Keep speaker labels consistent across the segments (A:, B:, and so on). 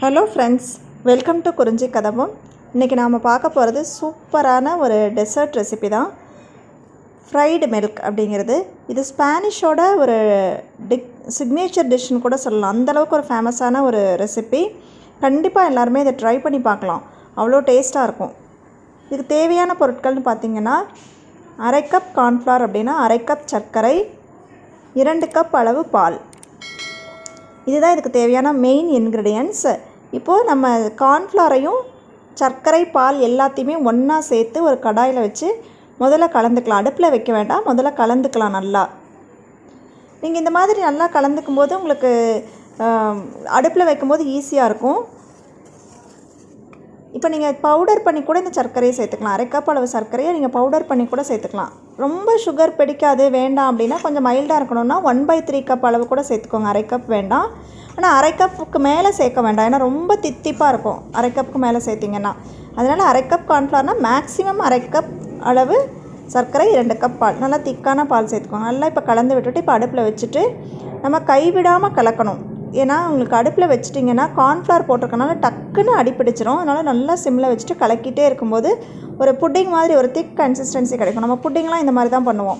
A: Hello friends, welcome to குறிஞ்சி கதவும். இன்றைக்கி நாம் பார்க்க போகிறது சூப்பரான ஒரு டெசர்ட் ரெசிபி தான். ஃப்ரைடு மில்க் அப்படிங்கிறது இது ஸ்பானிஷோட ஒரு சிக்னேச்சர் டிஷ்ஷுன்னு கூட சொல்லலாம். அந்தளவுக்கு ஒரு ஃபேமஸான ஒரு ரெசிபி. கண்டிப்பாக எல்லாருமே இதை ட்ரை பண்ணி பார்க்கலாம். அவ்வளோ டேஸ்ட்டாக இருக்கும். இதுக்கு தேவையான பொருட்கள்னு பார்த்திங்கன்னா, அரை கப் கார்ன்ஃப்ளவர் அப்படின்னா அரை கப் சர்க்கரை, 2 கப் அளவு பால். இதுதான் இதுக்கு தேவையான மெயின் இன்க்ரீடியன்ட்ஸ். இப்போது நம்ம கார்ன்ஃப்ளவரையும் சர்க்கரை பால் எல்லாத்தையுமே ஒன்றா சேர்த்து ஒரு கடாயில் வச்சு முதல்ல கலந்துக்கலாம். அடுப்பில் வைக்க வேண்டாம், முதல்ல கலந்துக்கலாம் நல்லா. நீங்கள் இந்த மாதிரி நல்லா கலந்துக்கும் போது உங்களுக்கு அடுப்பில் வைக்கும்போது ஈஸியாக இருக்கும். இப்போ நீங்கள் பவுடர் பண்ணி கூட இந்த சர்க்கரையை சேர்த்துக்கலாம். அரை கப் அளவு சர்க்கரையை நீங்கள் பவுடர் பண்ணி கூட சேர்த்துக்கலாம். ரொம்ப சுகர் பிடிக்காது வேண்டாம் அப்படின்னா கொஞ்சம் மைல்டாக இருக்கணும்னா 1/3 கப் அளவு கூட சேர்த்துக்கோங்க. அரை கப் வேண்டாம். ஆனால் அரை கப்புக்கு மேலே சேர்க்க வேண்டாம், ஏன்னா ரொம்ப தித்திப்பாக இருக்கும் அரை கப்புக்கு மேலே சேர்த்திங்கன்னா. அதனால் அரை கப் கார்ன்ஃப்ளவர்னால் மேக்ஸிமம் அரை கப் அளவு சர்க்கரை, 2 கப் பால், நல்லா திக்கான பால் சேர்த்துக்கோங்க. நல்லா இப்போ கலந்து விட்டுட்டு இப்போ அடுப்பில் வச்சுட்டு நம்ம கைவிடாமல் கலக்கணும். ஏன்னா உங்களுக்கு அடுப்பில் வச்சிட்டிங்கன்னா கார்ன்ஃப்ளவர் போட்டிருக்கனால டக்குன்னு அடிப்பிடிச்சிரும். அதனால் நல்லா சிம்மில் வச்சுட்டு கலக்கிட்டே இருக்கும்போது ஒரு புட்டிங் மாதிரி ஒரு திக் கன்சிஸ்டன்சி கிடைக்கும். நம்ம புட்டிங்லாம் இந்த மாதிரி தான் பண்ணுவோம்.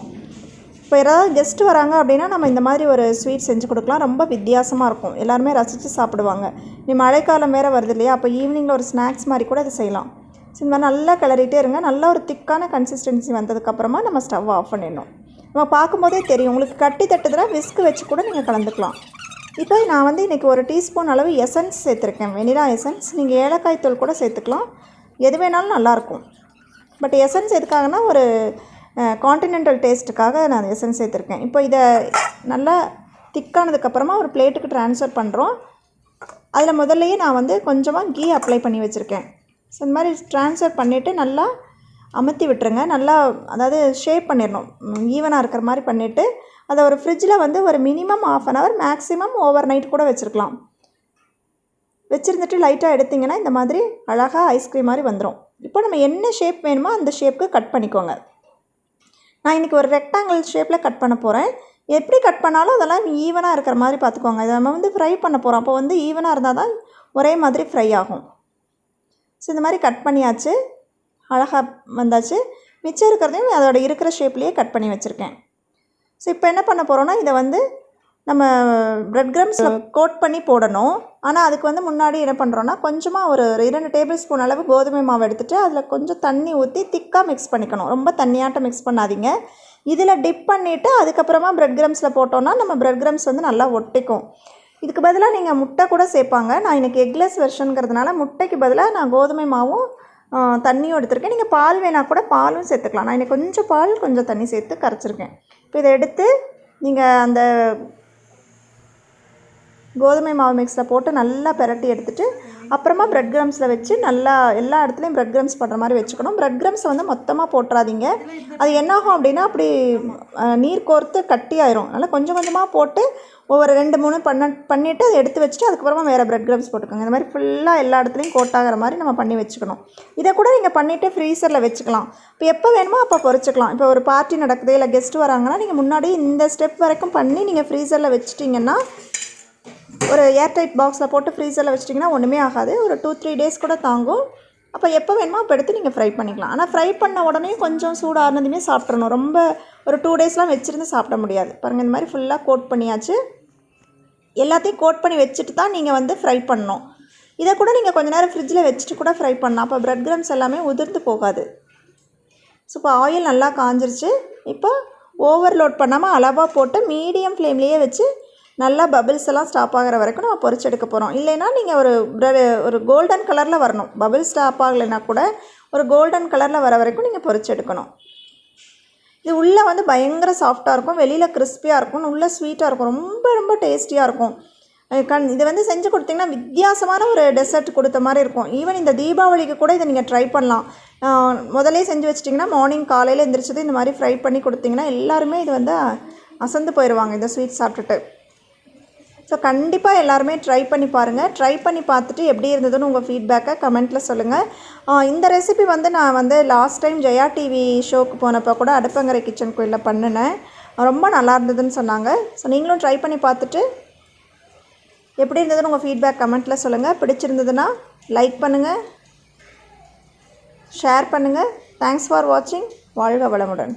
A: இப்போ யாராவது கெஸ்ட்டு வராங்க அப்படின்னா நம்ம இந்த மாதிரி ஒரு ஸ்வீட் செஞ்சு கொடுக்கலாம். ரொம்ப வித்தியாசமாக இருக்கும், எல்லாருமே ரசித்து சாப்பிடுவாங்க. நீ மழைக்காலம் வேறு வருது இல்லையா, அப்போ ஈவினிங்கில் ஒரு ஸ்நாக்ஸ் மாதிரி கூட இதை செய்யலாம். ஸோ இந்த மாதிரி நல்லா கிளறிட்டே இருங்க. நல்லா ஒரு திக்கான கன்சிஸ்டன்சி வந்ததுக்கப்புறமா நம்ம ஸ்டவ் ஆஃப் பண்ணிடணும். நம்ம பார்க்கும்போதே தெரியும். உங்களுக்கு கட்டி தட்டுதுன்னா விஸ்க் வச்சு கூட நீங்கள் கலந்துக்கலாம். இப்போ நான் இன்றைக்கி ஒரு டீஸ்பூன் அளவு எசன்ஸ் சேர்த்துருக்கேன், வெனிலா எசன்ஸ். நீங்கள் ஏலக்காய் தூள் கூட சேர்த்துக்கலாம், எது வேணாலும் நல்லாயிருக்கும். பட் எசன்ஸ் எதுக்காகனா ஒரு கான்டினென்டல் டேஸ்ட்டுக்காக நான் எசன்ஸ் சேர்த்துருக்கேன். இப்போ இதை நல்லா திக்கானதுக்கப்புறமா ஒரு பிளேட்டுக்கு ட்ரான்ஸ்ஃபர் பண்ணுறோம். அதில் முதல்லையே நான் கொஞ்சமாக கீ அப்ளை பண்ணி வச்சுருக்கேன். ஸோ இந்த மாதிரி ட்ரான்ஸ்ஃபர் பண்ணிவிட்டு நல்லா அமுத்தி விட்டுருங்க. நல்லா அதாவது ஷேப் பண்ணிடணும், ஈவனாக இருக்கிற மாதிரி பண்ணிவிட்டு அதை ஒரு ஃப்ரிட்ஜில் ஒரு minimum 1/2 hour, maximum over night கூட வச்சுருக்கலாம். வச்சுருந்துட்டு லைட்டாக எடுத்திங்கன்னா இந்த மாதிரி அழகாக ஐஸ்கிரீம் மாதிரி வந்துடும். இப்போ நம்ம என்ன ஷேப் வேணுமோ அந்த ஷேப்புக்கு கட் பண்ணிக்கோங்க. நான் இன்றைக்கி ஒரு ரெக்டாங்கிள் ஷேப்பில் கட் பண்ண போகிறேன். எப்படி கட் பண்ணாலும் அதெல்லாம் ஈவனாக இருக்கிற மாதிரி பார்த்துக்கோங்க. இதை நம்ம ஃப்ரை பண்ண போகிறோம். அப்போ ஈவனாக இருந்தால் தான் ஒரே மாதிரி ஃப்ரை ஆகும். ஸோ இந்த மாதிரி கட் பண்ணியாச்சு, அழகாக வந்தாச்சு. மிச்சம் இருக்கிறதையும் அதோட இருக்கிற ஷேப்லேயே கட் பண்ணி வச்சுருக்கேன். ஸோ இப்போ என்ன பண்ண போகிறோன்னா, இதை நம்ம பிரெட் கிரம்ஸில் கோட் பண்ணி போடணும். ஆனால் அதுக்கு முன்னாடி என்ன பண்ணுறோன்னா, கொஞ்சமாக ஒரு 2 டேபிள் ஸ்பூன் அளவு கோதுமை மாவு எடுத்துகிட்டு அதில் கொஞ்சம் தண்ணி ஊற்றி திக்காக மிக்ஸ் பண்ணிக்கணும். ரொம்ப தண்ணியாட்டம் மிக்ஸ் பண்ணாதீங்க. இதில் டிப் பண்ணிவிட்டு அதுக்கப்புறமா பிரெட் கிரம்ஸில் போட்டோன்னா நம்ம பிரெட் கிரம்ஸ் நல்லா ஒட்டிக்கும். இதுக்கு பதிலாக நீங்கள் முட்டை கூட சேர்ப்பாங்க. நான் இன்றைக்கி எக்லெஸ் வெர்ஷனுங்கிறதுனால முட்டைக்கு பதிலாக நான் கோதுமை மாவும் தண்ணியும் எடுத்துருக்கேன். நீங்கள் பால் வேணால் கூட பாலும் சேர்த்துக்கலாம். நான் இன்றைக்கி கொஞ்சம் பால் கொஞ்சம் தண்ணி சேர்த்து கரைச்சிருக்கேன். இப்போ இதை எடுத்து நீங்கள் அந்த கோதுமை மாவு மிக்ஸில் போட்டு நல்லா பெரட்டி எடுத்துகிட்டு அப்புறமா பிரெட் கிரம்ஸில் வச்சு நல்லா எல்லா இடத்துலையும் பிரெட் கிரம்ஸ் பண்ணுற மாதிரி வச்சுக்கணும். பிரெட் கிரம்ஸை மொத்தமாக போட்டுறாதீங்க. அது என்னாகும் அப்படின்னா அப்படி நீர் கோர்த்து கட்டி ஆயிரும். அதனால் கொஞ்சம் கொஞ்சமாக போட்டு ஒவ்வொரு 2-3 பண்ணிவிட்டு அதை எடுத்து வச்சுட்டு அதுக்கப்புறமா வேறு பிரெட் கிரம்ஸ் போட்டுக்கோங்க. இந்த மாதிரி ஃபுல்லாக எல்லா இடத்துலையும் கோட் ஆகிற மாதிரி நம்ம பண்ணி வச்சுக்கணும். இதை கூட நீங்கள் பண்ணிவிட்டு ஃப்ரீசரில் வச்சுக்கலாம். இப்போ எப்போ வேணுமோ அப்போ பொரிச்சிக்கலாம். இப்போ ஒரு பார்ட்டி நடக்குது இல்லை கெஸ்ட்டு வராங்கன்னா நீங்கள் முன்னாடி இந்த ஸ்டெப் வரைக்கும் பண்ணி நீங்கள் ஃப்ரீசரில் வச்சுட்டிங்கன்னா, ஒரு ஏர்டைட் பாக்ஸில் போட்டு ஃப்ரீசரில் வச்சிட்டிங்கன்னா ஒன்றுமே ஆகாது. ஒரு 2-3 டேஸ் கூட தாங்கும். அப்போ எப்போ வேணுமோ அப்போ எடுத்து நீங்கள் ஃப்ரை பண்ணிக்கலாம். ஆனால் ஃப்ரை பண்ண உடனே கொஞ்சம் சூடானதுமே சாப்பிட்றணும். ரொம்ப ஒரு 2 டேஸ்லாம் வச்சுருந்து சாப்பிட முடியாது. பாருங்கள், இந்த மாதிரி ஃபுல்லாக கோட் பண்ணியாச்சு. எல்லாத்தையும் கோட் பண்ணி வச்சுட்டு தான் நீங்கள் ஃப்ரை பண்ணணும். இதை கூட நீங்கள் கொஞ்சம் நேரம் ஃப்ரிட்ஜில் வச்சுட்டு கூட ஃப்ரை பண்ணலாம். அப்போ பிரெட் கிரம்ஸ் எல்லாமே உதிர்ந்து போகாது. ஸோ இப்போ ஆயில் நல்லா காஞ்சிருச்சு. இப்போ ஓவர்லோட் பண்ணாமல் அளவாக போட்டு மீடியம் ஃப்ளேம்லேயே வச்சு நல்லா பபிள்ஸ் எல்லாம் ஸ்டாப் ஆகிற வரைக்கும் நம்ம பொரிச்சு எடுக்க போகிறோம். இல்லைன்னா நீங்கள் ஒரு கோல்டன் கலரில் வரணும். பபிள்ஸ் ஸ்டாப் ஆகலைன்னா கூட ஒரு கோல்டன் கலரில் வர வரைக்கும் நீங்கள் பொரிச்சு எடுக்கணும். இது உள்ளே பயங்கர சாஃப்டாக இருக்கும், வெளியில் கிறிஸ்பியாக இருக்கும், உள்ளே ஸ்வீட்டாக இருக்கும், ரொம்ப ரொம்ப டேஸ்டியாக இருக்கும். இதை செஞ்சு கொடுத்தீங்கன்னா வித்தியாசமான ஒரு டெசர்ட் கொடுத்த மாதிரி இருக்கும். ஈவன் இந்த தீபாவளிக்கு கூட இதை நீங்கள் ட்ரை பண்ணலாம். முதலே செஞ்சு வச்சிட்டிங்கன்னா மார்னிங் காலையில் எழுந்திரிச்சது இந்த மாதிரி ஃப்ரை பண்ணி கொடுத்தீங்கன்னா எல்லாருமே இது அசந்து போயிடுவாங்க இந்த ஸ்வீட் சாப்பிட்டுட்டு. ஸோ கண்டிப்பாக எல்லாருமே ட்ரை பண்ணி பாருங்கள். ட்ரை பண்ணி பார்த்துட்டு எப்படி இருந்ததுன்னு உங்கள் ஃபீட்பேக்கை கமெண்ட்டில் சொல்லுங்கள். இந்த ரெசிபி நான் லாஸ்ட் டைம் ஜெயா டிவி ஷோக்கு போனப்போ கூட அடுப்பங்கரை கிச்சன் கோயிலில் பண்ணினேன். ரொம்ப நல்லா இருந்ததுன்னு சொன்னாங்க. ஸோ நீங்களும் ட்ரை பண்ணி பார்த்துட்டு எப்படி இருந்ததுன்னு உங்கள் ஃபீட்பேக் கமெண்ட்டில் சொல்லுங்கள். பிடிச்சிருந்ததுன்னா லைக் பண்ணுங்கள், ஷேர் பண்ணுங்கள். தேங்க்ஸ் ஃபார் வாட்சிங். வாழ்க வளமுடன்.